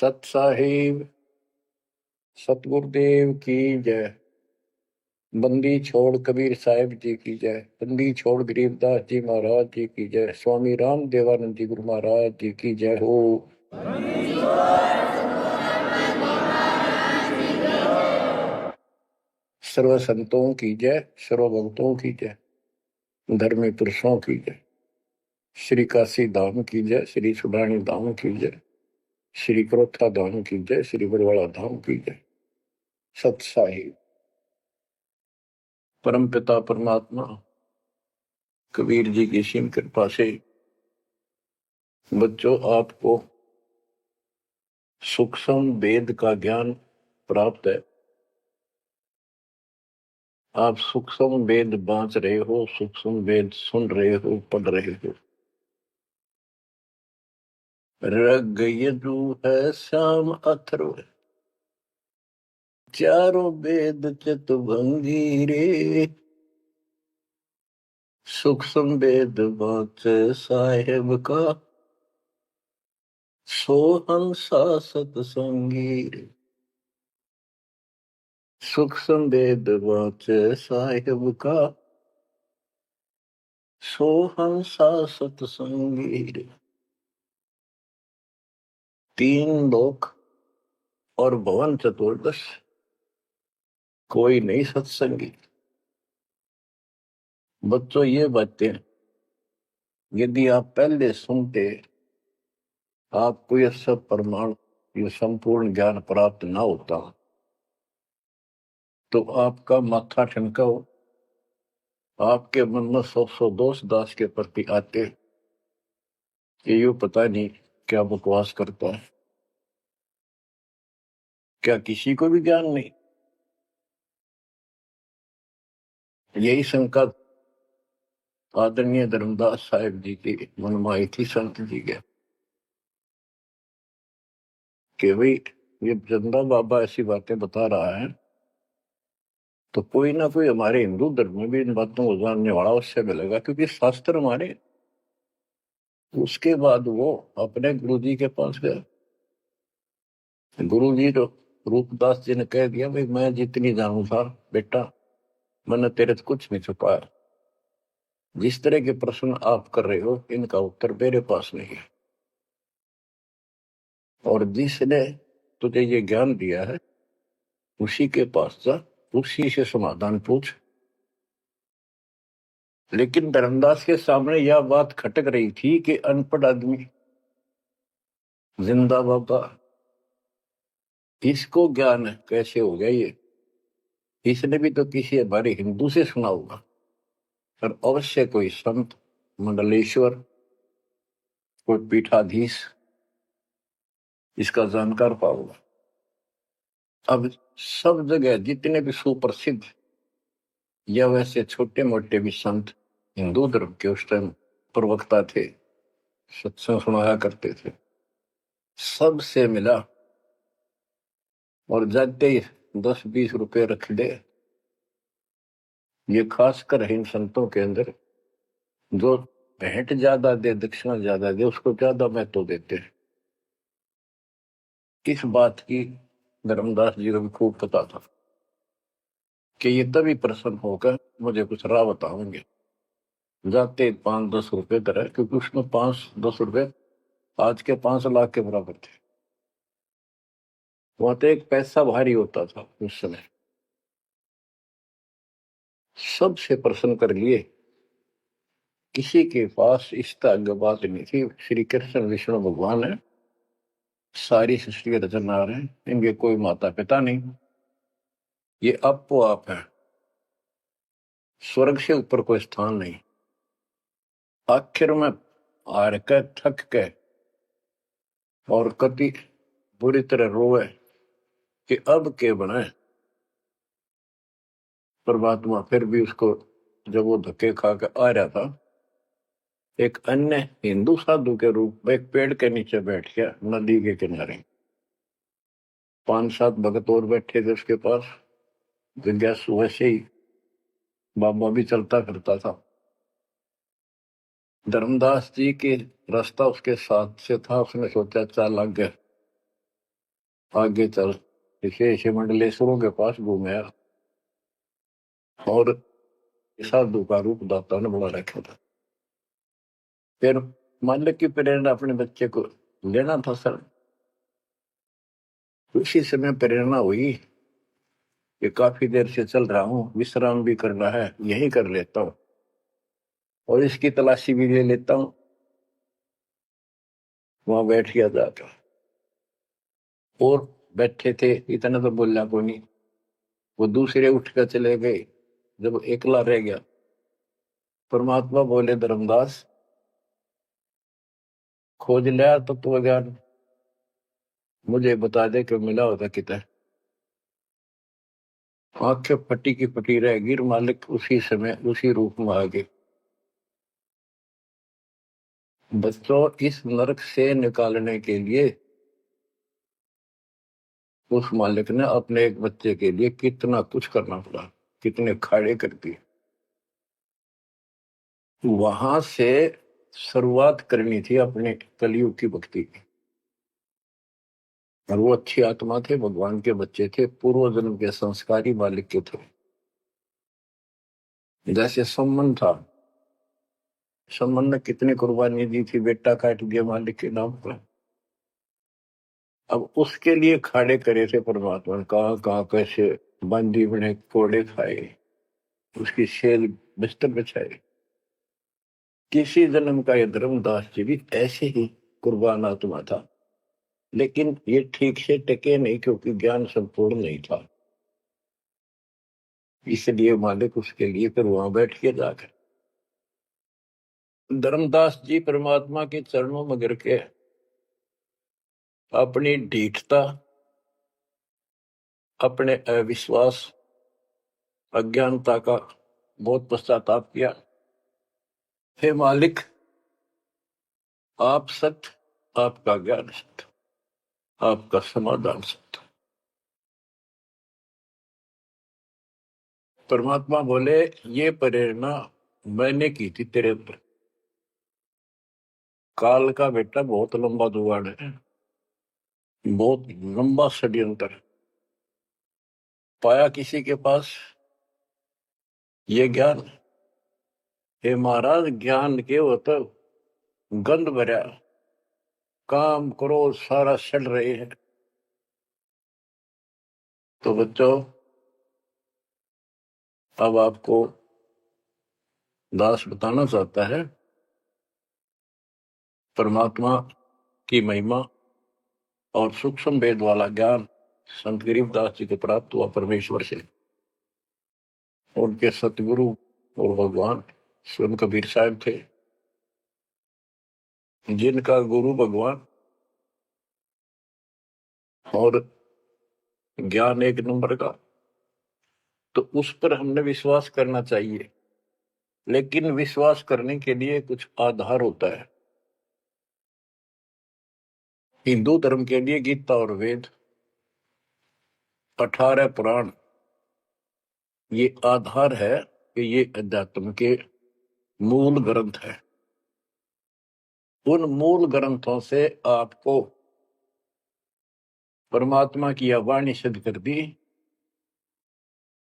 सत साहिब सतगुरुदेव की जय। बंदी छोड़ कबीर साहिब जी की जय। बंदी छोड़ गरीबदास जी महाराज जी की जय। स्वामी राम देवानंद जी गुरु महाराज जी की जय हो। सर्व संतों की जय, सर्व भक्तों की जय, धर्मी पुरुषों की जय। श्री काशी धाम की जय, श्री सुडानी धाम की जय, श्री क्रोथा धाम की जय, श्री बरवाड़ा धाम की जय। सत साहिब परम पिता परमात्मा कबीर जी की सीम कृपा से बच्चों आपको सूक्ष्म वेद का ज्ञान प्राप्त है। आप सूक्ष्म वेद बांच रहे हो, सूक्ष्म वेद सुन रहे हो, पढ़ रहे हो। ऋग यजु है श्याम अथर्व, चारों वेद चितभंगी रे। सूक्ष्म वेद बांच साहेब का, सोहंसा सतसंगी रे। सूक्ष्म वेद बांच साहेब का, सोहंसा सतसंगी रे। तीन लोक और भवन चतुर्दश, कोई नहीं सत्संगी। बच्चों ये बातें यदि आप पहले सुनते, आपको यह सब प्रमाण, ये संपूर्ण ज्ञान प्राप्त ना होता, तो आपका माथा ठनका हो, आपके मन में सौ दोष दास के प्रति आते कि ये पता नहीं क्या बकवास करता है, क्या किसी को भी ज्ञान नहीं। यही शंका आदरणीय धर्मदास साहिब जी की मन में आई थी संत जी के, कि भाई ये चंदा बाबा ऐसी बातें बता रहा है तो कोई ना कोई हमारे हिंदू धर्म में भी इन बातों को जानने वाला उससे मिलेगा, क्योंकि शास्त्र हमारे। उसके बाद वो अपने गुरु जी के पास गया। गुरु जी तो रूपदास जी ने कह दिया, भाई मैं जितनी जानू था बेटा, मैंने तेरे से कुछ नहीं छुपाया। जिस तरह के प्रश्न आप कर रहे हो इनका उत्तर मेरे पास नहीं है, और जिसने तुझे ये ज्ञान दिया है उसी के पास जा, उसी से समाधान पूछ। लेकिन धर्मदास के सामने यह बात खटक रही थी कि अनपढ़ आदमी, जिंदा बाबा, इसको ज्ञान कैसे हो गया ये? इसने भी तो किसी हमारे हिंदू से सुना होगा, और अवश्य कोई संत, मंडलेश्वर, कोई पीठाधीश इसका जानकार पाओगा। अब सब जगह जितने भी सुप्रसिद्ध या वैसे छोटे मोटे भी संत हिंदू धर्म के उस टाइम प्रवक्ता थे, सत्संग सुनाया करते थे, सबसे मिला और जाते ही 10-20 रुपए रख दे। ये खासकर इन संतों के अंदर जो भेंट ज्यादा दे, दक्षिणा ज्यादा दे, उसको ज्यादा महत्व देते हैं। इस बात की धर्मदास जी को भी खूब पता था कि ये तभी प्रसन्न होकर मुझे कुछ राह बताएंगे। जाते 5-10 रुपए दर है, क्योंकि उसमें 5-10 रुपए आज के 5 लाख के बराबर थे। वहां तो एक पैसा भारी होता था उस समय। सबसे प्रसन्न कर लिए, किसी के पास इस तरह बात नहीं थी। श्री कृष्ण विष्णु भगवान है, सारी सृष्टि के रचनहार हैं, इनके कोई माता पिता नहीं, ये आपो आप है, स्वर्ग से ऊपर कोई स्थान नहीं। आखिर में हार के, थक के और कति बुरी तरह रोए कि अब के बने। परमात्मा फिर भी उसको, जब वो धक्के खा के आ रहा था, एक अन्य हिंदू साधु के रूप में एक पेड़ के नीचे बैठ गया, नदी के किनारे। 5-7 भगत और बैठे थे उसके पास। जिज्ञासु वैसे ही बाबा भी चलता फिरता था। धर्मदास जी के रास्ता उसके साथ से था, उसने सोचा चाल लग गया, आगे चल विशेष मंडलेश्वरों के पास घूमया और साधु का रूप दाता ने बड़ा रखा था। फिर मालिक की प्रेरणा अपने बच्चे को लेना था सर। उसी समय प्रेरणा हुई कि काफी देर से चल रहा हूं, विश्राम भी करना है, यही कर लेता हूं और इसकी तलाशी भी ले लेता हूं। वहां बैठ गया जाकर और बैठे थे, इतना तो बोलना को नहीं। वो दूसरे उठ कर चले गए। जब एकला रह गया, परमात्मा बोले, धर्मदास खोज लिया तत्व ज्ञान, मुझे बता दे कि मिला होता कितना। आंखें फटी की फटी रह गिर, मालिक उसी समय उसी रूप में आ गए। बच्चों, इस नरक से निकालने के लिए उस मालिक ने अपने एक बच्चे के लिए कितना कुछ करना पड़ा, कितने खाड़े कर दिए। वहां से शुरुआत करनी थी अपने कलयुग की भक्ति की। और वो अच्छी आत्मा थे, भगवान के बच्चे थे, पूर्व जन्म के संस्कारी मालिक के थे। जैसे सम्मन था, सम्मन ने कितनी कुर्बानी दी थी, बेटा काट दिया मालिक के नाम पर। अब उसके लिए खाड़े करे थे परमात्मा ने, कहां कहां कैसे बंदी बने, कोड़े खाए, उसकी शेल बिस्तर बिछाए। किसी जन्म का ये धर्मदास जी भी ऐसे ही कुर्बान आत्मा था, लेकिन ये ठीक से टिके नहीं क्योंकि ज्ञान संपूर्ण नहीं था। इसलिए मालिक उसके लिए फिर वहां बैठ के जाकर धर्मदास जी परमात्मा के चरणों में गिर के अपनी ढीठता, अपने अविश्वास, अज्ञानता का बहुत पश्चाताप किया। हे मालिक, आप सत्य, आपका ज्ञान सत्य, आपका समाधान सत्य। परमात्मा बोले, ये प्रेरणा मैंने की थी तेरे अंदर। काल का बेटा बहुत लंबा जुगाड़ है, बहुत लंबा षड्यंत्र पाया किसी के पास ये ज्ञान। हे महाराज, ज्ञान के वो तो गंध भरा, काम करो सारा सड़ रहे हैं। तो बच्चों, अब आपको दास बताना चाहता है परमात्मा की महिमा और सूक्ष्म वेद वाला ज्ञान संत गरीबदास जी को प्राप्त हुआ परमेश्वर से। उनके सतगुरु और भगवान स्वयं कबीर साहब थे, जिनका गुरु भगवान और ज्ञान एक नंबर का। तो उस पर हमने विश्वास करना चाहिए, लेकिन विश्वास करने के लिए कुछ आधार होता है। हिंदू धर्म के लिए गीता और वेद, 18 पुराण, ये आधार है कि ये अध्यात्म के मूल ग्रंथ है। उन मूल ग्रंथों से आपको परमात्मा की वाणी सिद्ध कर दी।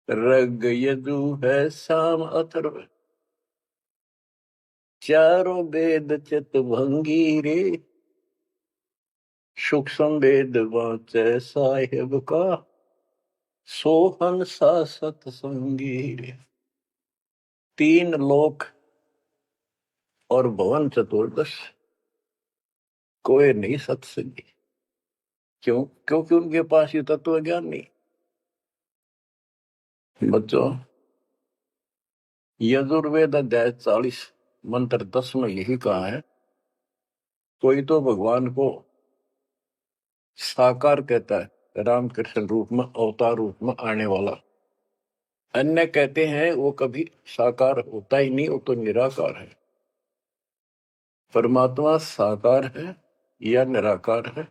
ऋग यजु है साम अथर्व, चारों वेद चित भंगी रे, सूक्ष्म वेद वाचे साहेब का, सोहन सा सतसंगी रे। 3 लोक और भवन चतुर्दश, कोई नहीं सत्संगी। क्यों? क्योंकि उनके पास ये तत्व ज्ञान नहीं। बच्चों, यजुर्वेद अध्याय 40 मंत्र 10 में यही कहा है, कोई तो भगवान को साकार कहता है, रामकृष्ण रूप में, अवतार रूप में आने वाला। अन्य कहते हैं वो कभी साकार होता ही नहीं, वो तो निराकार है। परमात्मा साकार है या निराकार है,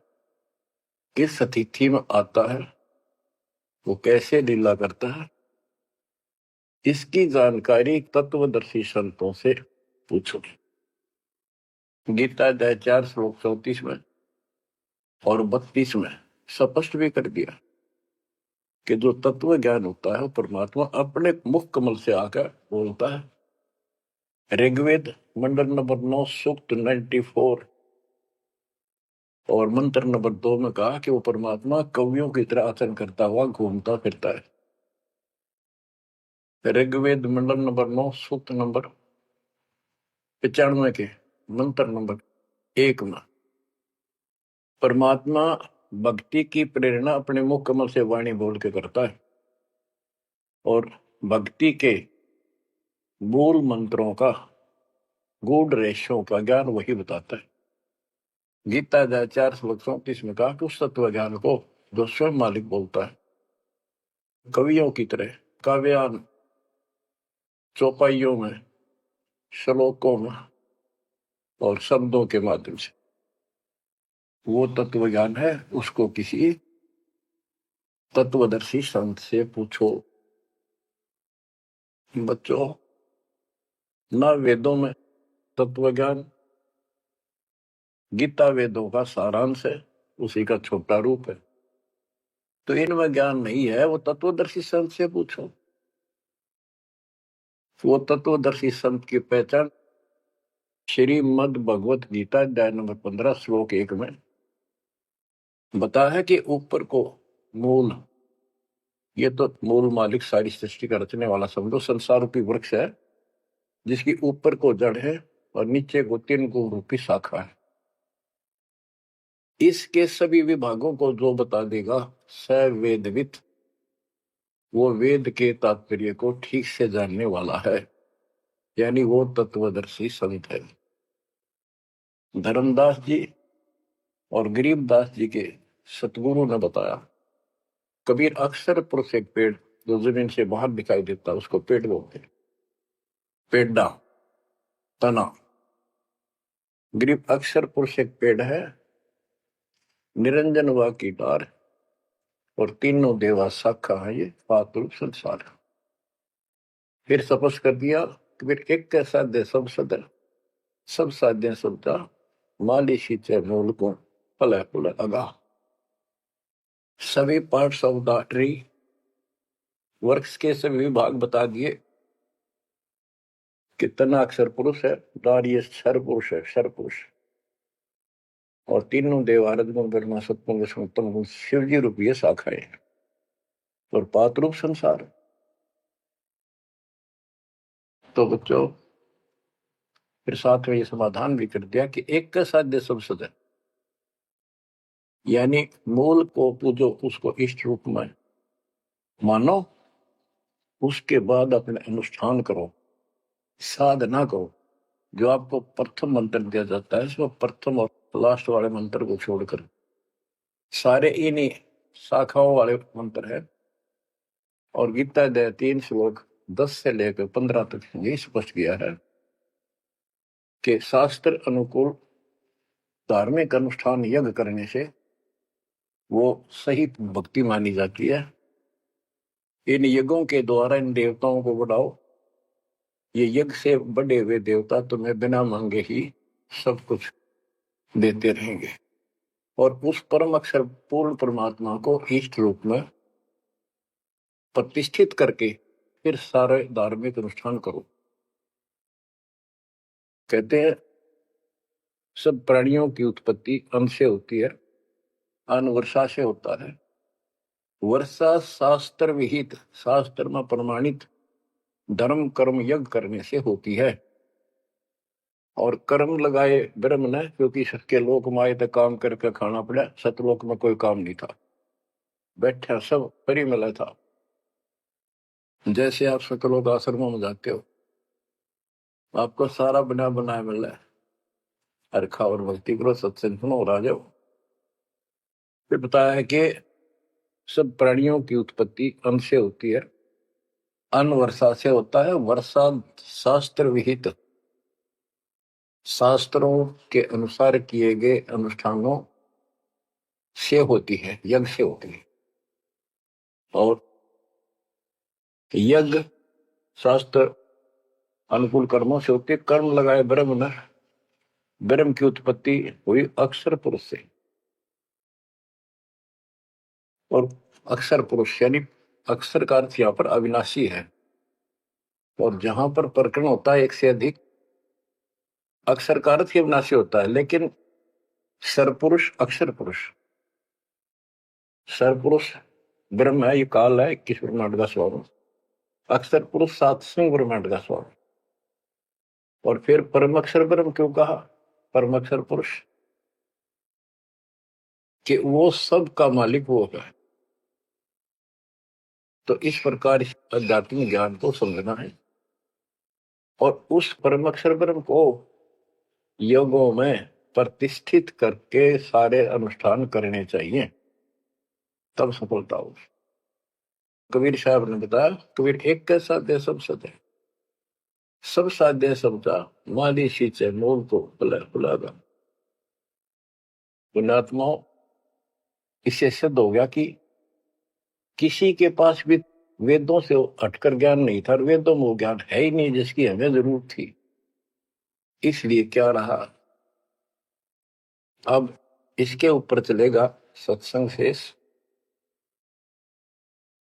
किस स्थिति में आता है, वो कैसे लीला करता है, इसकी जानकारी तत्वदर्शी संतों से पूछो। गीता अध्याय 4 श्लोक 34 में और 32 में स्पष्ट भी कर दिया कि जो तत्व ज्ञान होता है वो परमात्मा अपने मुख कमल से आकर बोलता है। ऋग्वेद मंडल नंबर 9 सूक्त 94 और मंत्र नंबर 2 में कहा कि वो परमात्मा कवियों की तरह आचरण करता हुआ घूमता फिरता है। ऋग्वेद मंडल नंबर 9 सूक्त नंबर 95 के मंत्र नंबर 1 में परमात्मा भक्ति की प्रेरणा अपने मुख कमल से वाणी बोल के करता है और भक्ति के मूल मंत्रों का गूढ़ रहस्यों का ज्ञान वही बताता है। गीता अध्याय 4:34 में कहा कि उस तत्व ज्ञान को जो स्वयं मालिक बोलता है कवियों की तरह काव्यान चौपाइयों में श्लोकों में और शब्दों के माध्यम से वो तत्व ज्ञान है, उसको किसी तत्वदर्शी संत से पूछो। बच्चों, ना वेदों में तत्व ज्ञान, गीता वेदों का सारांश है, उसी का छोटा रूप है। तो इनमें ज्ञान नहीं है, वो तत्वदर्शी संत से पूछो। वो तत्वदर्शी संत की पहचान श्रीमद् भगवत गीता अध्याय नंबर 15 श्लोक 1 में बता है कि ऊपर को मूल, ये तो मूल मालिक सारी सृष्टि का रचने वाला समझो संसार रूपी वृक्ष है जिसकी ऊपर को जड़ है और नीचे को 3 गुण रूपी शाखा है। इसके सभी विभागों को जो बता देगा स वेदवित, वो वेद के तात्पर्य को ठीक से जानने वाला है, यानी वो तत्वदर्शी संत है। धर्मदास जी और गरीबदास जी के सतगुरु ने बताया, कबीर अक्सर पुरुष एक पेड़ जो जमीन से बाहर दिखाई देता उसको पेड़ बोलते, पेड़ा तना। गरीब अक्सर पुरुष एक पेड़ है, निरंजन व की डार और तीनों देवा शाखा है, ये पातुल संसार। फिर तपस कर दिया कि फिर एक कैसा दे सब सदर, सब साध्य सबता माली शीचे मूल को फल फुल अगा। सभी parts of the tree, works के सभी विभाग बता दिए कि तना अक्षर पुरुष है, डार ये क्षर पुरुष है, क्षर पुरुष, और तीनों देवारद गुण ब्रह्मा सत्पुंग उत्तम गुण शिवजी रूपी शाखाएं और पात रूप संसार। तो बच्चों, फिर साथ में ये समाधान भी कर दिया कि एक का साध्य सब सदन, यानी मूल को पूजो, उसको इष्ट रूप में मानो, उसके बाद अपने अनुष्ठान करो, साधना करो। जो आपको प्रथम मंत्र दिया जाता है इसमें प्रथम और लास्ट वाले मंत्र को छोड़कर सारे इन्हीं शाखाओं वाले मंत्र है। और गीता अध्याय 3 श्लोक 10 से लेकर 15 तक यही स्पष्ट किया है कि शास्त्र अनुकूल धार्मिक अनुष्ठान यज्ञ करने से वो सही भक्ति मानी जाती है। इन यज्ञों के द्वारा इन देवताओं को बढ़ाओ, ये यज्ञ से बढ़े हुए देवता तुम्हें बिना मांगे ही सब कुछ देते रहेंगे। और उस परम अक्षर पूर्ण परमात्मा को इष्ट रूप में प्रतिष्ठित करके फिर सारे धार्मिक अनुष्ठान करो। कहते हैं सब प्राणियों की उत्पत्ति अन्न से होती है, अन्न वर्षा से होता है। वर्षा शास्त्र विहित, शास्त्र में प्रमाणित धर्म कर्म यज्ञ करने से होती है। और कर्म लगाए ब्रह्म ने, क्योंकि सबके लोक माए तक काम करके खाना पड़ा, सतलोक में कोई काम नहीं था, बैठा सब परिमल था। जैसे आप सकलोक आश्रमों में जाते हो, आपको सारा बना बनाया मिल रहा है, हरखा और भक्ति करो, सत्संग सुनो और आ जाओ। फिर बताया है कि सब प्राणियों की उत्पत्ति अन्न से होती है, अन्न वर्षा से होता है। वर्षा शास्त्र विहित, शास्त्रों के अनुसार किए गए अनुष्ठानों से होती है, यज्ञ से होती है। और यज्ञ शास्त्र अनुकूल कर्मों से होती है। कर्म लगाए ब्रह्म ने, ब्रह्म की उत्पत्ति हुई अक्षर पुरुष से। और अक्षर पुरुष यानी अक्षर का अर्थ यहाँ पर अविनाशी है। और जहां पर प्रकरण होता है एक से अधिक, अक्षर का अर्थ ही अविनाशी होता है। लेकिन सरपुरुष अक्षर पुरुष, सरपुरुष ब्रह्म है, ये काल है 21 ब्रह्मांड का स्वरूप, अक्षर पुरुष 7 ब्रह्मांड का स्वरूप। और फिर परम अक्षर ब्रह्म क्यों कहा, परम अक्षर पुरुष, कि वो सब का मालिक वो है। तो इस प्रकार इस आध्यात्मिक ज्ञान को समझना है और उस परम अक्षर ब्रह्म को योगों में प्रतिष्ठित करके सारे अनुष्ठान करने चाहिए, तब सफलता हो। कबीर साहब ने बताया, कबीर एक के साध्य सब सदे, सब साध्य समझा माली सींचे मोल को बुलागा। पुण्यात्माओं, इससे सिद्ध हो गया कि किसी के पास भी वेदों से हटकर ज्ञान नहीं था, वेदों में वो ज्ञान है ही नहीं जिसकी हमें जरूरत थी। इसलिए क्या रहा, अब इसके ऊपर चलेगा सत्संग शेष,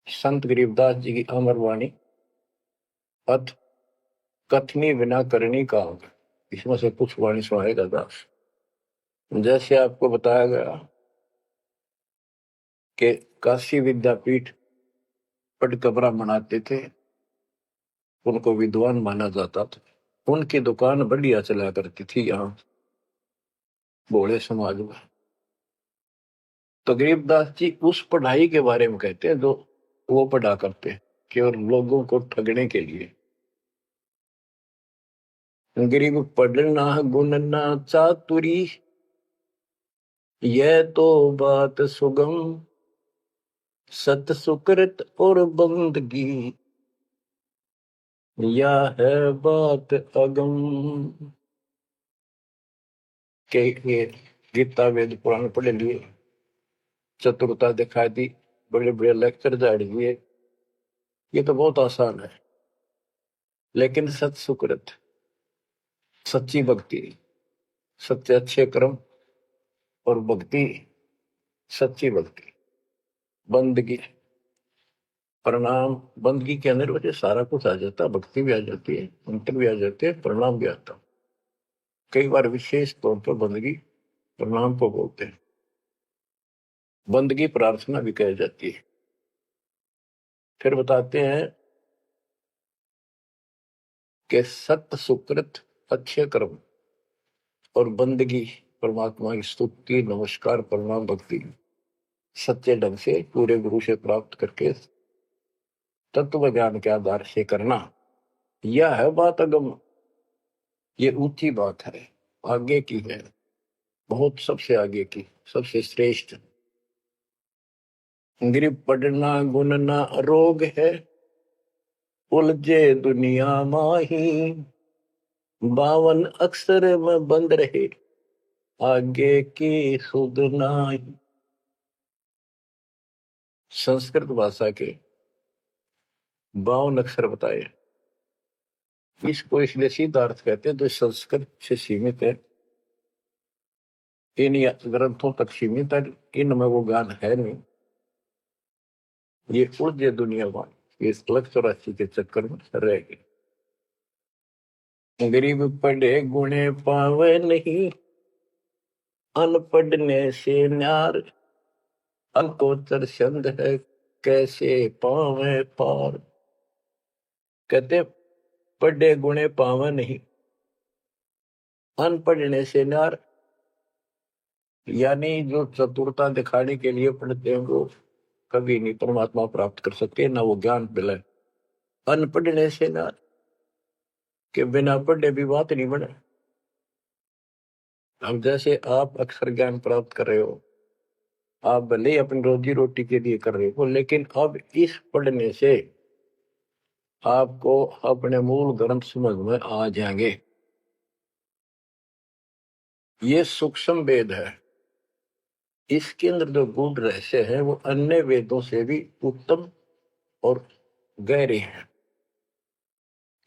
संत गरीबदास जी की अमर वाणी, अथ कथनी बिना करनी का होगा। इसमें से कुछ वाणी सुनाएगा दास। जैसे आपको बताया गया कि काशी विद्यापीठ पढ़ कबरा मनाते थे, उनको विद्वान माना जाता था, उनकी दुकान बढ़िया चला करती थी यहाँ भोले समाज में। तो गरीबदास जी उस पढ़ाई के बारे में कहते हैं जो वो पढ़ा करते हैं, केवल लोगों को ठगने के लिए। गरीब पढ़ना गुणना चातुरी, यह तो बात सुगम, सत सुकृत और बंदगी, या है बात अगम। के ये गीता वेद पुराण पढ़े लिए, चतुरता दिखा दी, बड़े बड़े लेक्चर झाड़ दिए, ये तो बहुत आसान है। लेकिन सत सुकृत, सच्ची भक्ति, सच्चे अच्छे कर्म और भक्ति, सच्ची भक्ति, बंदगी, प्रणाम, बंदगी के अंदर वजह सारा कुछ आ जाता है, भक्ति भी आ जाती है, मंत्र भी आ जाते हैं, प्रणाम भी आता। कई बार विशेष तौर पर बंदगी प्रणाम को बोलते हैं, बंदगी प्रार्थना भी कही जाती है। फिर बताते हैं कि सत्य सुकृत अच्छे कर्म और बंदगी, परमात्मा की स्तुति नमस्कार प्रणाम भक्ति सच्चे ढंग से पूरे गुरु से प्राप्त करके तत्व ज्ञान के आधार से करना, यह है बात अगम। ये ऊंची बात है, आगे की है, बहुत सबसे आगे की, सबसे श्रेष्ठ। गरीब पढ़ना गुणना रोग है, उलझे दुनिया माही, 52 अक्षर में बंद रहे, आगे की सुध नाही। संस्कृत भाषा के 52 अक्षर बताए, इसको इसलिए सीधा अर्थ कहते हैं जो संस्कृत से सीमित है, इन ग्रंथों तक सीमित है, इनमें वो ज्ञान है नहीं। ये उलझे दुनिया में इस लक्ष्य 84 के चक्कर में रह गए। गरीब पढ़े गुणे पावे नहीं, अनपढ़ने से न्यार, अकोचर छंद है कैसे पावे पार। कहते पढ़े गुणे पावे नहीं, अनपढ़ने से न्यार, यानी जो चतुरता दिखाने के लिए पढ़ते हैं वो कभी नहीं परमात्मा प्राप्त कर सकते, ना वो ज्ञान मिले। अनपढ़ने से न्यार, के बिना पढ़े भी बात नहीं बने। अब जैसे आप अक्षर ज्ञान प्राप्त कर रहे हो, आप भले ही अपनी रोजी रोटी के लिए कर रहे हो, लेकिन अब इस पढ़ने से आपको अपने मूल ग्रंथ समझ में आ जाएंगे। ये सूक्ष्म वेद है, इसके अंदर जो गूढ़ रहस्य है वो अन्य वेदों से भी उत्तम और गहरे हैं।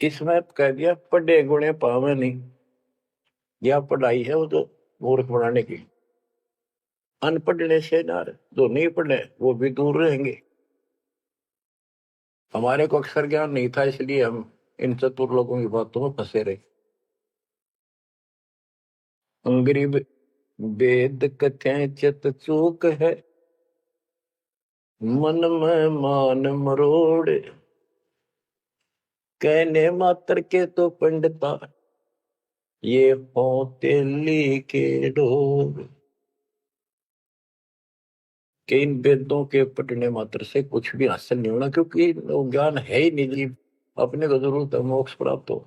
इसमें कह दिया पढ़े गुणे पावे नहीं, यह पढ़ाई है वो तो मूर्ख बनाने की। अनपढ़ने से ना, जो नहीं पढ़े वो भी दूर रहेंगे। हमारे को अक्षर ज्ञान नहीं था, इसलिए हम इन चतुर लोगों की बातों में फंसे रहे। गरीब वेद कथें चित चूक है, मन में मान मरोड़, कहने मात्र के तो पंडिता, ये होते के डोर। कि इन वेदों के पढ़ने मात्र से कुछ भी हासिल नहीं होना, क्योंकि वो ज्ञान है ही नहीं जी। अपने को जरूरत है मोक्ष प्राप्त हो,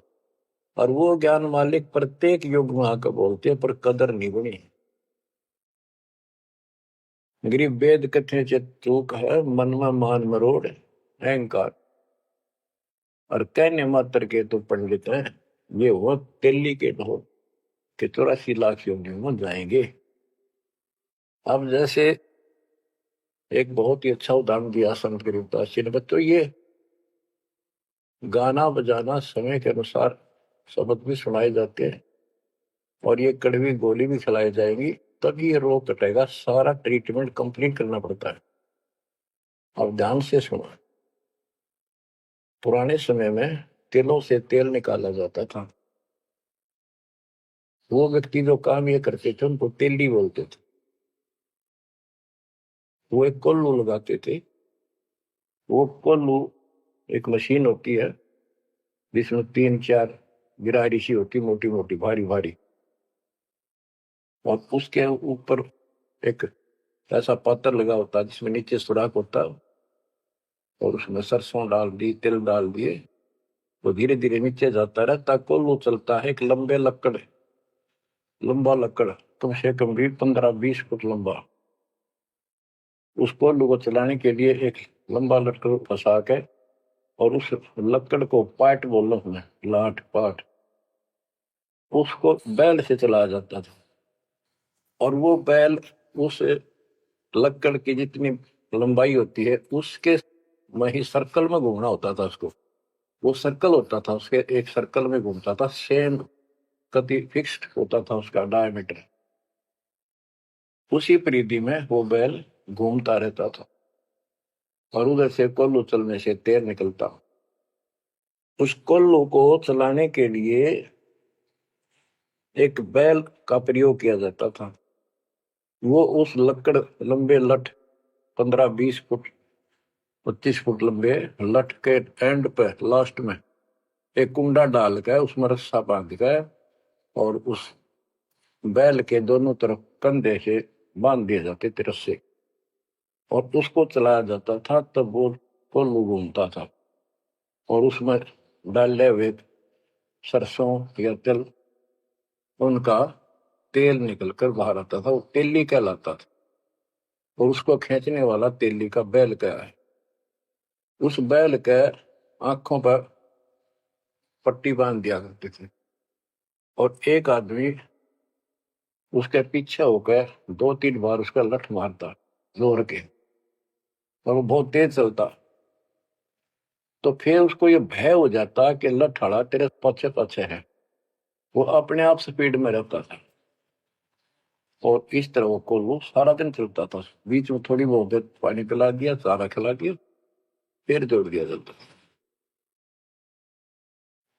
और वो ज्ञान मालिक प्रत्येक युग में आकर बोलते हैं, पर कदर नहीं बनी। गरीब वेद कथे चित चूक है, मन में मान मरोड़, अहंकार, और कहने मात्र के तो पंडित हैं, ये वो दिल्ली के ढोल के 84 लाख योनियों में जाएंगे। अब जैसे एक बहुत ही अच्छा उदाहरण दिया संत गरीबदास जी ने, बच्चों ये गाना बजाना समय के अनुसार शब्द भी सुनाए जाते हैं, और ये कड़वी गोली भी खिलाई जाएंगी, तभी ये रोग कटेगा। सारा ट्रीटमेंट कंप्लीट करना पड़ता है। अब ध्यान से सुनो, पुराने समय में तिलों से तेल निकाला जाता था। वो व्यक्ति जो काम ये करते थे उनको तेली बोलते थे। वो एक कोल्लू लगाते थे। वो कोल्लू एक मशीन होती है जिसमें 3-4 गिरारी सी होती, मोटी मोटी भारी भारी, और उसके ऊपर एक ऐसा पात्र लगा होता है जिसमें नीचे सुराख होता है, और उसमें सरसों डाल दी, तिल डाल दिए, वो धीरे धीरे नीचे जाता रहता। कोल्लू चलता है एक लंबा लकड़, कम से कम भी 15-20 फुट लंबा। उस कोल्लू को चलाने के लिए एक लंबा लकड़ फंसा के, और उस लकड़ को पाट बोलो हमें, लाट पाट, उसको बैल से चलाया जाता था। और वो बैल उस लकड़ की जितनी लंबाई होती है उसके में ही सर्कल में घूमना होता था उसको। वो सर्कल होता था, उसके एक सर्कल में घूमता था, सेम कति फिक्स्ड होता था उसका डायमीटर। उसी परिधि में वो बैल घूमता रहता था, और उधर से कोल्लू चलने से तेल निकलता। उस कोल्लू को चलाने के लिए एक बैल का प्रयोग किया जाता था। वो उस लकड़ लंबे लठ 15-20 फुट 25 फुट लंबे लठ के एंड पे लास्ट में एक कुंडा डाल कर उसमें रस्सा बांध कर, और उस बैल के दोनों तरफ कंधे से बांध दिए जाते थे रस्से, और उसको चलाया जाता था। तब वो कोल्लू घूमता था, और उसमें डाले हुए सरसों या तिल, उनका तेल निकलकर बाहर आता था। वो तेली कहलाता था, और उसको खींचने वाला तेली का बैल का है। उस बैल के आंखों पर पट्टी बांध दिया करते थे, और एक आदमी उसके पीछे होकर 2-3 बार उसका लठ मारता जोर के, और वो बहुत तेज चलता। तो फिर उसको ये भय हो जाता कि लठाड़ा तेरे पीछे पीछे है। वो अपने आप स्पीड में रहता था, और इस तरह वो कोल्हू सारा दिन चलता था। बीच में थोड़ी बहुत देर पानी पिला दिया, चारा खिला दिया, फिर जोड़ दिया जाता।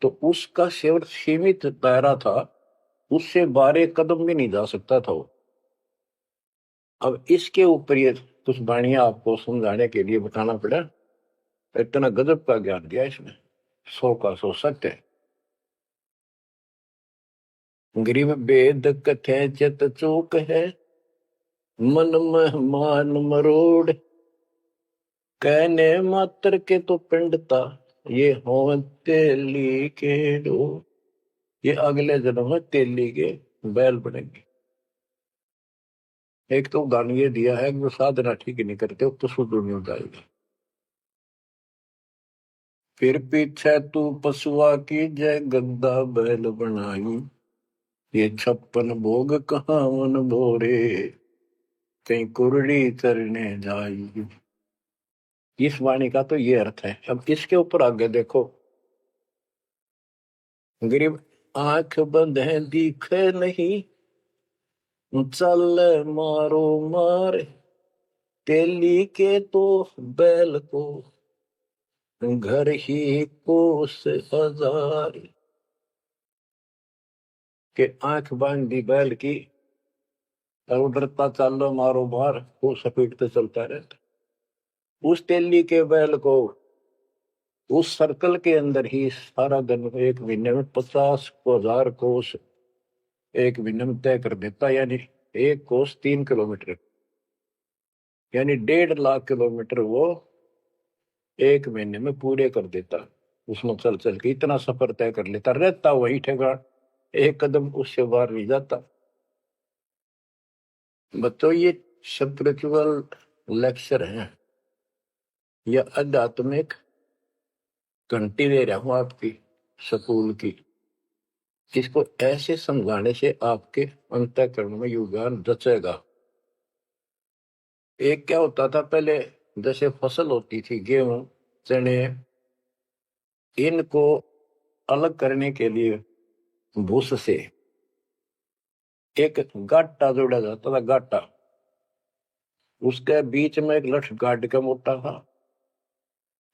तो उसका केवल सीमित दायरा था, उससे 12 कदम भी नहीं जा सकता था वो। अब इसके ऊपर ये कुछ वाणियां आपको समझाने के लिए बताना पड़ा। इतना गजब का ज्ञान दिया इसने, 100 का 100 सत्य है। गरीब वेद कथे चित चूक है, मन में मान मरोड़, कहने मात्र के तो पिंडता, ये हो तेली के डो। ये अगले जन्म में तेली के बैल बनेंगे। एक तो उदाहरण ये दिया है कि जो साधना ठीक नहीं करते तो शुद्ध नहीं हो जाएगा। फिर पीछे तू पशुआ की जय गद्दा बैल बनाई, ये 56 भोग कहाँ मन भोरे, कहीं कुरड़ी चरने जाई। इस वाणी का तो ये अर्थ है। अब इसके ऊपर आगे देखो, गरीब आंख बंद है दिखे नहीं, चल मारो मार तेली के तो बैल को घर ही कोस हजार के आंख बांध दी बैल की और उधरता चलो मारो मार वो सपेटते चलता रहता। उस तेली के बैल को उस सर्कल के अंदर ही सारा दिन एक महीने में 50,000 कोस एक महीने में तय कर देता, यानी एक कोस 3 किलोमीटर, यानी 1.5 लाख किलोमीटर वो एक महीने में पूरे कर देता। उसमें चल चल के इतना सफर तय कर लेता, रहता वही ठेकान, एक कदम उससे बाहर नहीं जाता। बच्चों ये स्पिरिचुअल लेक्चर है या आध्यात्मिक घंटी दे रहा हूं आपकी स्कूल की। इसको ऐसे समझाने से आपके अंतःकरण में योगदान रचेगा। एक क्या होता था पहले, जैसे फसल होती थी गेहूं चने, इनको अलग करने के लिए भूस से एक गाटा जोड़ा जाता था, गाटा। उसके बीच में एक लठ गाड़ का मोटा था,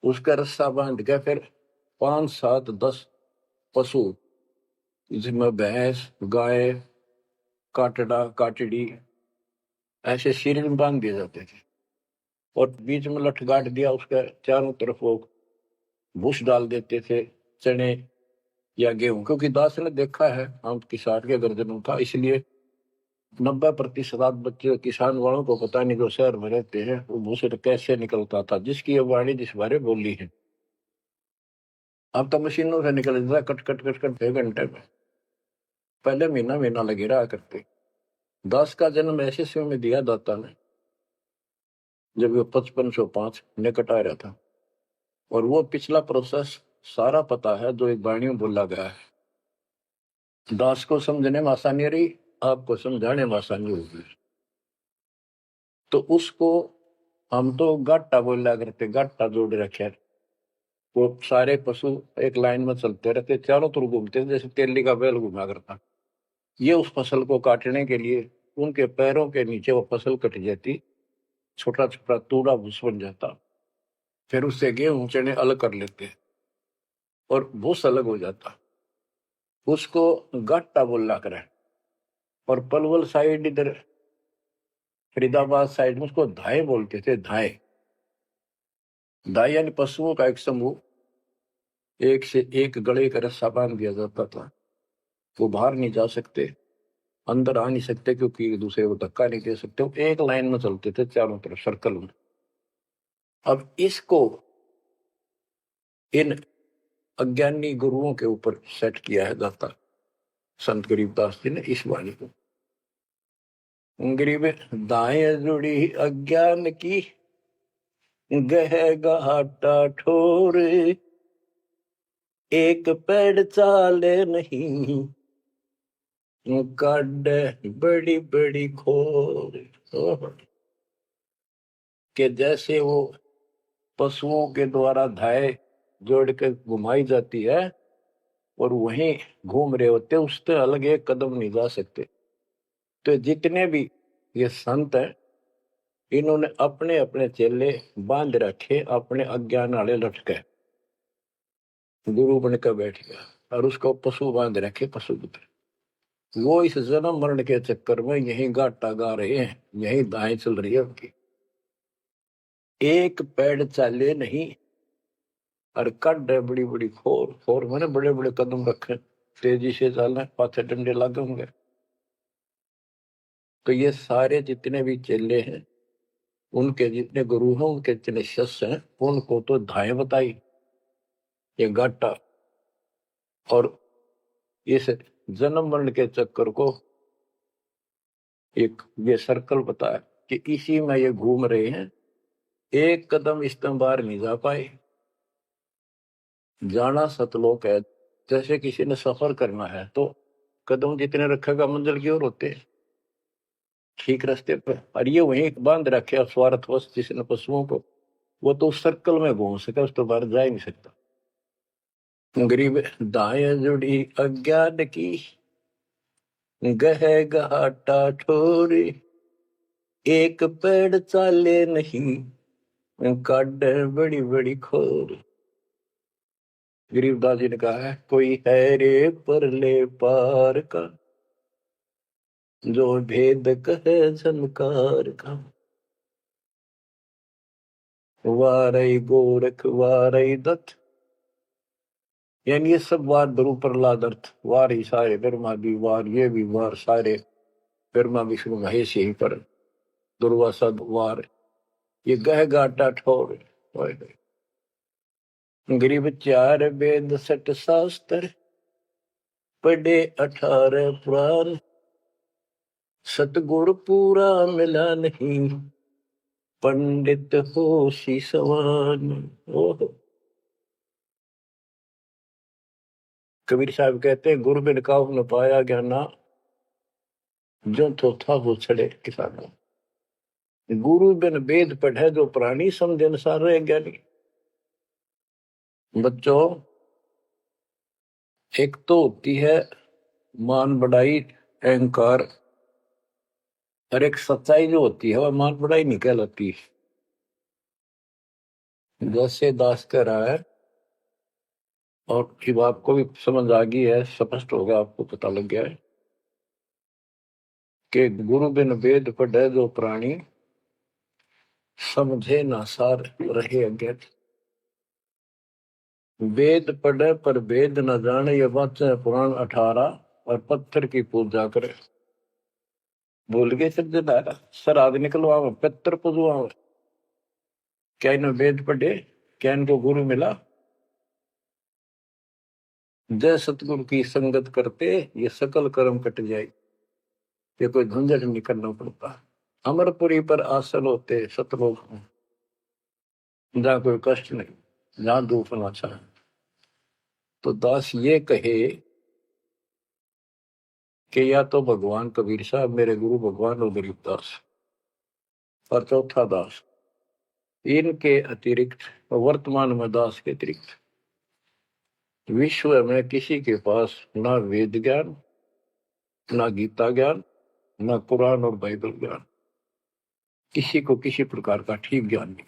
उसका रस्सा बांध के फिर 5 7 10 पशु, जिसमें भैंस गाय काटड़ा काटड़ी ऐसे शरीर में बांध दिए जाते थे और बीच में लठ गाड़ दिया, उसके चारों तरफ वो भूस डाल देते थे, चने या गेहूं। क्योंकि दास ने देखा है, हम किसान के गर्जनों था, इसलिए 90% बच्चे किसान वालों को पता नहीं, जो शहर में रहते हैं, वो भूसे कैसे निकलता था, जिसकी ये वाणी जिस बारे बोली है। अब तो मशीनों से निकल जाता, कट कट कट कट 1 घंटे में। पहले महीना महीना लगे रहा करते। दास का जन्म ऐसे समय में दिया दाता ने जब वो 5505 निकट आ रहा था, और वो पिछला प्रोसेस सारा पता है जो एक वाणी में बोला गया है। दास को समझने में आसानी रही, आपको समझाने में आसानी होगी। तो उसको हम तो गाटा बोला करते, गाटा जोड़ रखे। वो सारे पशु एक लाइन में चलते रहते, चारों तरफ घूमते, जैसे तेली का बैल घुमा करता। ये उस फसल को काटने के लिए उनके पैरों के नीचे वो फसल कट जाती, छोटा छोटा तूड़ा भूस बन जाता। फिर उससे गेहूं चने अलग कर लेते और भूस अलग हो जाता। उसको गाटा बोला करे। और पलवल साइड, इधर फरीदाबाद साइड में उसको धाए बोलते थे, धाए। धाए यानी पशुओं का एक समूह, एक से एक गले का रस्सा बांध दिया जाता था। वो बाहर नहीं जा सकते, अंदर आ नहीं सकते, क्योंकि एक दूसरे को धक्का नहीं दे सकते। वो एक लाइन में चलते थे चारों तरफ सर्कल में। अब इसको इन अज्ञानी गुरुओं के ऊपर सेट किया है दाता संत गरीबदास जी ने इस वाणी को। गरीब दाएं जुड़ी अज्ञान की गह घाटा ठोर, एक पेड़ चाले नहीं काट बड़ी बड़ी खोर। के जैसे वो पशुओं के द्वारा धाए जोड़ के घुमाई जाती है और वहीं घूम रहे होते, उससे अलग एक कदम नहीं जा सकते। तो जितने भी ये संत हैं, इन्होंने अपने अपने चेले बांध रखे, अपने अज्ञान वाले लटके। गुरु बनकर बैठ गया और उसको पशु बांध रखे, पशु पुत्र। वो इस जन्म मरण के चक्कर में यही गाटा गा रहे हैं, यही दाएं चल रही है उनकी। एक पेड़ चाले नहीं और कड बड़ी बड़ी खोर, खोर मैंने बड़े बड़े कदम रखे, तेजी से चलना, पाथे डंडे लगे होंगे। तो ये सारे जितने भी चेले हैं, उनके जितने गुरु हैं, उनके जितने शिष्य हैं, उनको तो धाए बताई ये गाटा, और इस जन्म मरण के चक्कर को एक ये सर्कल बताया कि इसी में ये घूम रहे हैं, एक कदम इस बाहर नहीं जा पाए। जाना सतलोक है। जैसे किसी ने सफर करना है तो कदम जितने रखेगा मंजिल की ओर होते, ठीक रास्ते पर। और ये वहीं बांध रखे स्वार्थवश जिसने पशुओं को, वो तो उस सर्कल में घूम सके, उस तो बाहर जा ही नहीं सकता। गरीब दाएं जुड़ी अज्ञान की गह घाटा ठोरे, एक पेड़ चाले नहीं, काट बड़ी बड़ी खोर। गरीबदास जी ने कहा है, कोई है रे परले पार का, जो भेद कहे झनकार का। वारई गोरख वारई दत्त, यानी ये सब वार गुरु प्रहलाद अर्थ, वार ही सारे, ब्रह्मा भी वार, ये भी वार, सारे ब्रह्मा विष्णु महेश यहीं पर, दुर्वासा वार, ये गह गाटा ठोर। गरीब चार वेद सट शास्त्र, पढ़े 18 पुराण, सतगुरु पूरा मिला नहीं, पंडित हो सी समान। ओह, कबीर साहब कहते हैं, गुरु बिन काहू न पाया ज्ञाना, जो तो था वो छड़े किसाना। गुरु बिन वेद पढ़े जो प्राणी, समझ अनुसार रहे ज्ञानी। बच्चों, एक तो होती है मान बढ़ाई अहंकार, और एक सच्चाई जो होती है वह मान बढ़ाई नहीं कहलाती। जैसे दास कह रहा है, और जब आपको भी समझ आ गई है, स्पष्ट होगा, आपको पता लग गया है कि गुरु बिन वेद पढ़े जो प्राणी, समझे ना सार रहे अज्ञात। वेद पढ़े पर वेद न जाने, ये वाचे पुराण 18, और पत्थर की पूजा करे। भूल गए सब जनारा, श्राद्ध निकलवाओ, पितर पुजवाओ। क्या इन्हें वेद पढ़े, क्या इनको गुरु मिला? जय सतगुरु की संगत करते ये सकल कर्म कट जाए, ये कोई झंझट नहीं करना पड़ता। अमरपुरी पर आसन होते सतलोक में, जहाँ कोई कष्ट नहीं, जहाँ धूप ना चाहे। तो दास ये कहे कि या तो भगवान कबीर साहब मेरे गुरु भगवान और गरीबदास, और चौथा दास, इनके अतिरिक्त वर्तमान में दास के अतिरिक्त विश्व में किसी के पास ना वेद ज्ञान, ना गीता ज्ञान, ना कुरान और बाइबल ज्ञान, किसी को किसी प्रकार का ठीक ज्ञान नहीं।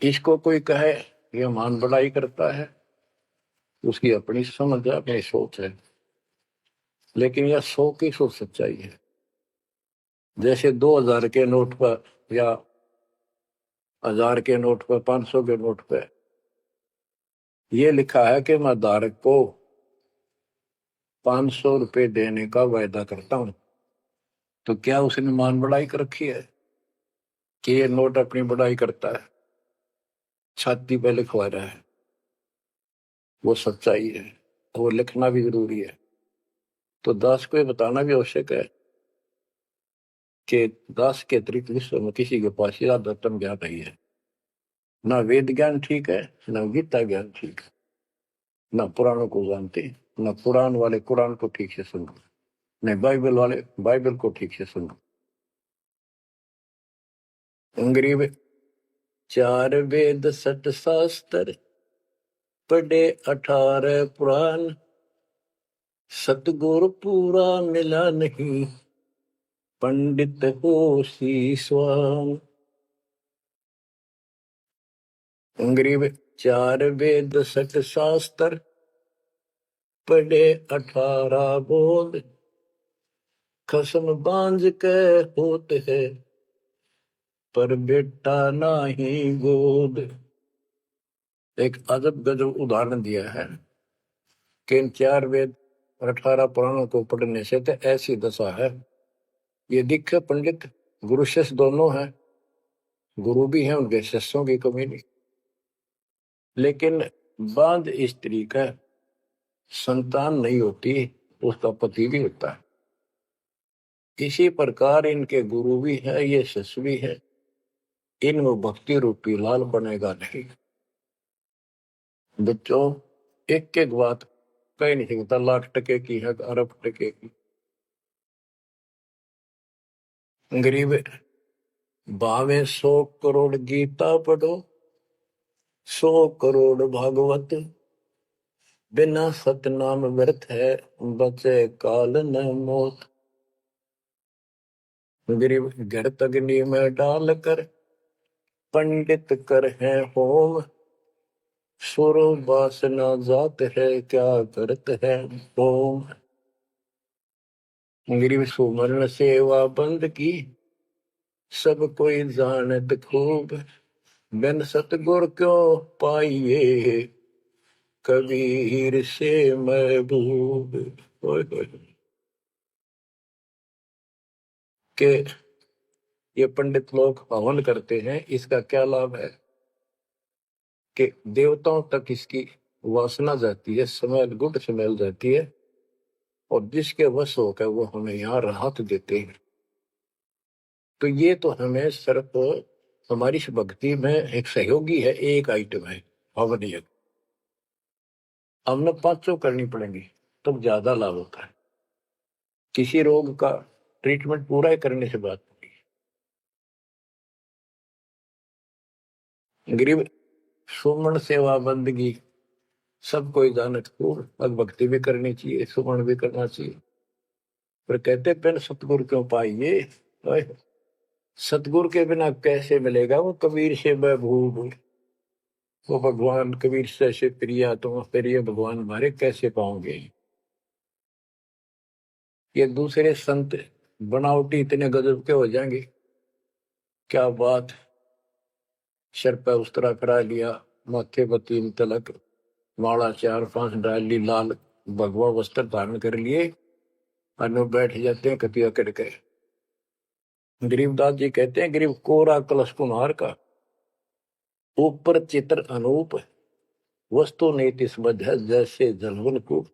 इसको कोई कहे यह मान बढ़ाई करता है, उसकी अपनी समझ है, अपनी सोच है, लेकिन यह 100 की सोच सच्चाई है। जैसे 2000 के नोट पर, या 1000 के नोट पर, 500 के नोट पर यह लिखा है कि मैं धारक को 500 रुपए देने का वायदा करता हूं, तो क्या उसने मान बढ़ाई कर रखी है कि ये नोट अपनी बढ़ाई करता है, छाती पे लिखवा रहा है? वो सच्चाई है, वो लिखना भी जरूरी है। तो दास को ये बताना भी आवश्यक है कि दास के अतिरिक्त विश्व में किसी के पास ज्यादा तम ज्ञान नहीं है। ना वेद ज्ञान ठीक है, ना गीता ज्ञान ठीक है, ना पुराणों को जानते, ना कुरान वाले कुरान को ठीक से सुनो, न बाइबल वाले बाइबल को ठीक से सुनो। गरीब 4 वेद सट शास्त्र, पढ़े 18 पुराण, सतगुरु पूरा मिला नहीं, पंडित हो शीशवान। गरीब 4 वेद सट शास्त्र, पढ़े 18 बोध, खसम बांझ के होते है, पर बेटा नाही गोद। एक अजब गजब उदाहरण दिया है कि इन 4 वेद और 18 पुराणों को पढ़ने से तो ऐसी दशा है, ये दिखे पंडित गुरु शिष्य दोनों हैं, गुरु भी हैं, उनके शिष्यों की कमी नहीं, लेकिन बांध स्त्री का संतान नहीं होती, उसका पति भी होता है। इसी प्रकार इनके गुरु भी है, ये शिष्य भी है, इनमें भक्ति रूपी लाल बनेगा नहीं। बच्चों, एक एक बात कह नहीं सकता, लाख टके की है, अरब टके की। गरीब भावे 100 करोड़ गीता पढ़ो, 100 करोड़ भागवत, बिना सतनाम व्यर्थ है, बचे काल न मोत। गरीब घृत अग्नि में डाल कर, पंडित कर है होम। सुरो वासना जात है, क्या करत है होम। गरीब सुमरण सेवा बंद की, सब कोई जानत खूब। बिन सतगुर क्यों पाइए, कबीर से महबूब। ओए होए। के ये पंडित लोग हवन करते हैं, इसका क्या लाभ है कि देवताओं तक इसकी वासना जाती है, स्मेल, गुड स्मेल जाती है, और जिसके वश होकर वो हमें यहाँ राहत देते हैं। तो ये तो हमें सिर्फ हमारी इस भक्ति में एक सहयोगी है, एक आइटम है हवन यज्ञ। हमने पांचों करनी पड़ेंगी तब तो ज्यादा लाभ होता है। किसी रोग का ट्रीटमेंट पूरा ही करने से बात नहीं। गरीब सुमन सेवा बंदगी, सब कोई जानत खूब। भग भक्ति भी करनी चाहिए, सुमन भी करना चाहिए, पर कहते बिन सतगुरु क्यों पाइए। ओए, सतगुरु के बिना कैसे मिलेगा वो कबीर से महबूब। वो भगवान कबीर से प्रिया, तो फिर ये भगवान हमारे कैसे पाओगे। ये दूसरे संत बनावटी इतने गजब के हो जाएंगे, क्या बात। सिर पे उस्तरा करा लिया, माथे पर 3 तिलक, माला 4-5 डाल ली, लाल भगवा वस्त्र धारण कर लिए, और बैठ जाते हैं कतिया करके। गरीबदास जी कहते हैं, गरीब कोरा कलश कुम्हार का, ऊपर चित्र अनूप। वस्तु नीति समझ है, जैसे जलवन को।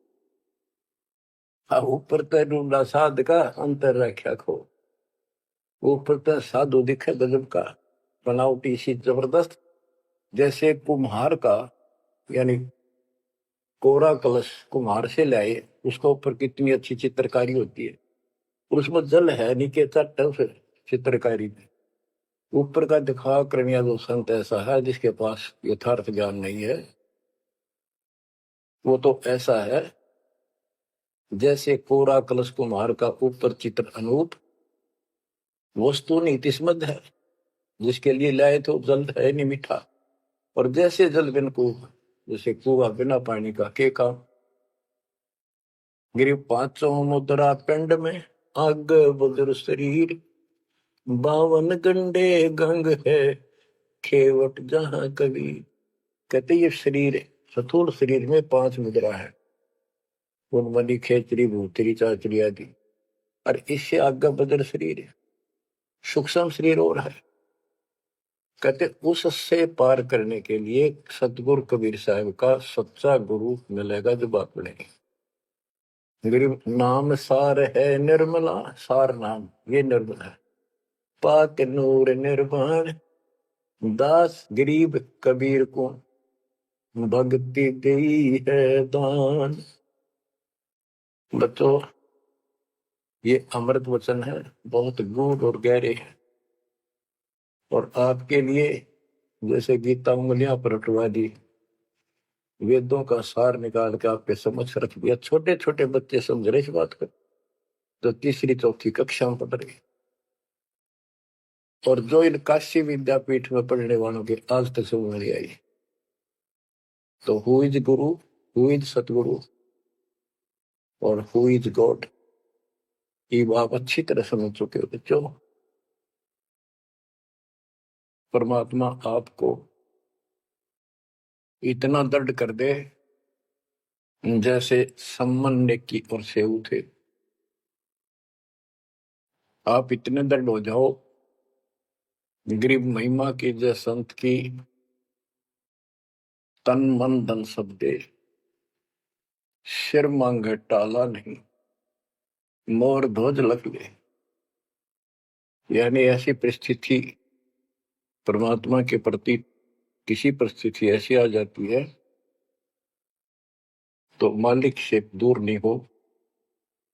ऊपर तो ढूंढा साध का, अंतर रख्या खो। ऊपर तो साधु दिखे गजब का, बनावटी सी जबरदस्त, जैसे कुम्हार का, यानी कोरा कलश कुम्हार से लाए, उसके ऊपर कितनी अच्छी चित्रकारी होती है, उसमें जल है, नीचे चट है उस चित्रकारी में। ऊपर का दिखा करनिया जो संत ऐसा है जिसके पास यथार्थ ज्ञान नहीं है, वो तो ऐसा है जैसे कोरा कलश कुम्हार का, ऊपर चित्र अनूप। वस्तु नीतिस्मद है, जिसके लिए लाए तो जल है नहीं मीठा। और जैसे जल बिन कुआं, जैसे कुआं बिना पानी का के काम। गिरी पांचों मुद्रा पिंड में, आग बुजुर्ग शरीर। 52 गंडे गंग है, खेवट जहां कभी। कहते ये शरीर, स्थूल शरीर में 5 मुद्रा है, उनमनी खेचरी भूतरी चाचरी आदि। और इससे आगे बदर शरीर है, सूक्ष्म शरीर और है। कहते उससे पार करने के लिए सतगुरु कबीर साहब का सच्चा गुरु मिलेगा जब अपने। गरीब नाम सार है निर्मला, सार नाम ये निर्मल है। पाक नूर निर्वाण, दास गरीब कबीर को भक्ति दी है दान। बच्चों, ये अमृत वचन है, बहुत गूढ़ और गहरे है, और आपके लिए जैसे गीता उंगलियां पर उठवा दी, वेदों का सार निकाल के आपके समझ रख दिया। छोटे छोटे बच्चे समझ रहे इस बात को, तो 3री-4थी कक्षा में पढ़ रहे, और जो इन काशी विद्यापीठ में पढ़ने वालों के आज तक समझ नहीं आई। तो who is Guru, who is सतगुरु, और हु इज गॉड, ये आप अच्छी तरह समझ चुके हो बच्चों। परमात्मा आपको इतना दृढ़ कर दे जैसे सम्मन ने की और सेऊ थे। आप इतने दृढ़ हो जाओ, गरीब महिमा की जय संत की, तन मन धन सब दे, सिर मांगे टाला नहीं, मोर ध्वज लग ले। यानी ऐसी परिस्थिति परमात्मा के प्रति, किसी परिस्थिति ऐसी आ जाती है तो मालिक से दूर नहीं हो,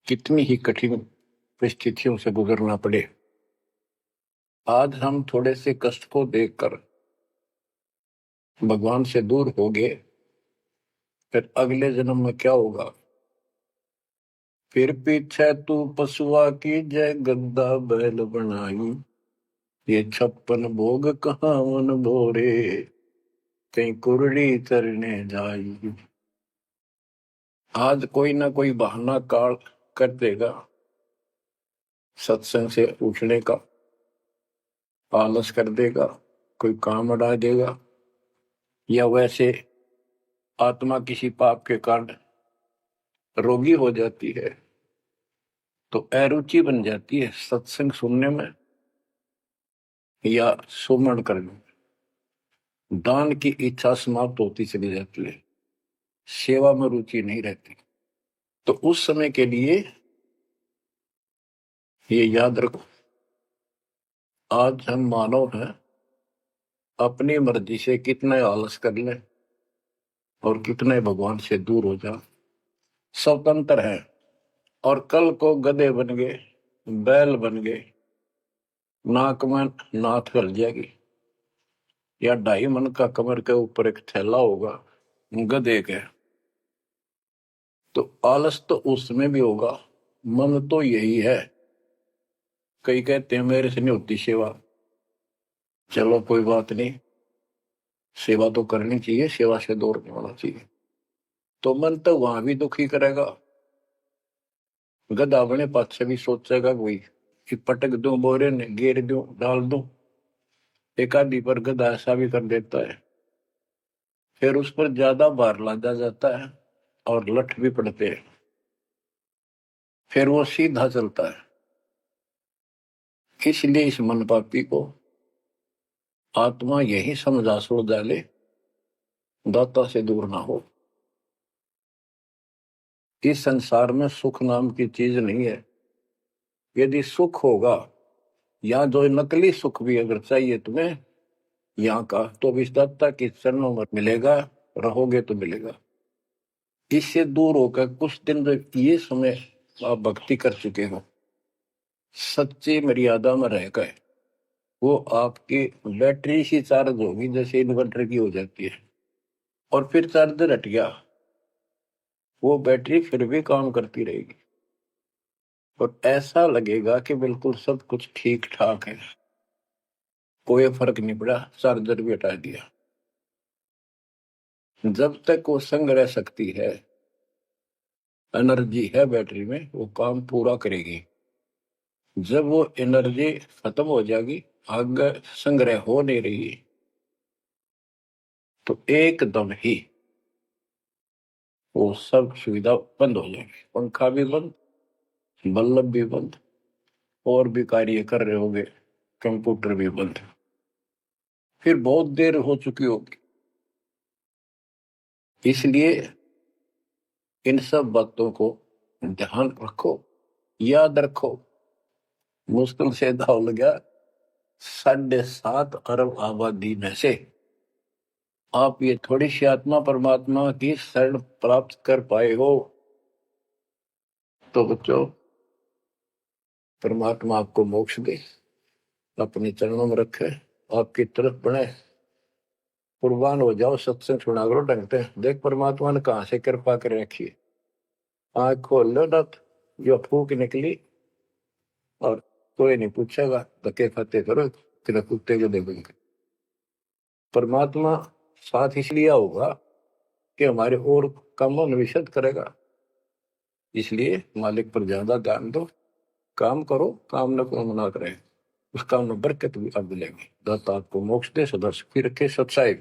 कितनी ही कठिन परिस्थितियों से गुजरना पड़े। आज हम थोड़े से कष्ट को देखकर भगवान से दूर हो गए, फिर अगले जन्म में क्या होगा? फिर पीछे तू पशुआ की जय गद्दा बैल बनाई, ये 56 भोग कहाँ मन भोरे, कहीं कुरड़ी चरने जाई। आज कोई ना कोई बहाना काल कर देगा सत्संग से उठने का, आलस कर देगा, कोई काम अड़ा देगा, या वैसे आत्मा किसी पाप के कारण रोगी हो जाती है तो अरुचि बन जाती है सत्संग सुनने में या सुमरण करने में। दान की इच्छा समाप्त होती चली जाती है, सेवा में रुचि नहीं रहती। तो उस समय के लिए ये याद रखो, आज हम मानव हैं, अपनी मर्जी से कितने आलस कर लें और कितने भगवान से दूर हो जा, स्वतंत्र है। और कल को गधे बन गए, बैल बन गए, नाक में नाथ कर जाएगी, या 2.5 मन का कमर के ऊपर एक थैला होगा गधे के, तो आलस तो उसमें भी होगा। मन तो यही है। कई कहते हैं मेरे से नहीं होती सेवा, चलो कोई बात नहीं, सेवा तो करनी चाहिए, सेवा से दूर नहीं होना चाहिए। तो मन तो वहां भी दुखी करेगा, गधा बने पाछे भी सोचेगा कोई कि पटक दूं बोरे ने, घेर दूं, डाल दूं। एक आदि पर गधा ऐसा भी कर देता है, फिर उस पर ज्यादा भार लादा जाता है और लठ भी पड़ते हैं, फिर वो सीधा चलता है। इसलिए इस मन पापी को आत्मा यही समझा छोड़ डाले, दाता से दूर ना हो। इस संसार में सुख नाम की चीज नहीं है। यदि सुख होगा, या जो नकली सुख भी अगर चाहिए तुम्हें यहाँ का, तो विदाता के चरणों में मिलेगा, रहोगे तो मिलेगा। इससे दूर होकर कुछ दिन जो ये समय आप भक्ति कर चुके हो, सच्ची मर्यादा में रह गए, वो आपकी बैटरी सी चार्ज होगी जैसे इन्वर्टर की हो जाती है, और फिर चार्जर हट गया, वो बैटरी फिर भी काम करती रहेगी और ऐसा लगेगा कि बिल्कुल सब कुछ ठीक ठाक है, कोई फर्क नहीं पड़ा, चार्जर भी हटा दिया। जब तक वो संग रह सकती है, एनर्जी है बैटरी में, वो काम पूरा करेगी। जब वो एनर्जी खत्म हो जाएगी, आगे संग्रह हो नहीं रही, तो एकदम ही वो सब सुविधा बंद हो जाएगी। पंखा भी बंद, बल्ब भी बंद, और भी कार्य कर रहे होंगे, कंप्यूटर भी बंद, फिर बहुत देर हो चुकी होगी। इसलिए इन सब बातों को ध्यान रखो, याद रखो। मुश्किल से दाव लगा 7.5 अरब आबादी में से आप ये थोड़ी सी आत्मा परमात्मा की शरण प्राप्त कर पाए हो, तो बच्चों परमात्मा आपको मोक्ष दे, अपने चरणों में रखे, आपकी तरफ बढ़े, कुर्बान हो जाओ। सत्संग सुना करो ढंग से, देख परमात्मा ने कहां से कृपा कर रखी है। आँख खोल लो ना, जो फूक निकली और कोई नहीं पूछेगा, धक्के खाते करो, तेरा कुत्ते को देखेंगे। परमात्मा साथ इसलिए होगा कि हमारे और कामों में विशद करेगा, इसलिए मालिक पर ज्यादा ध्यान दो, काम करो, काम न को मना करे, उस काम में बरकत भी अब मिलेगी। दाता आपको मोक्ष दे, सदा सुखी रखे, सत्साई।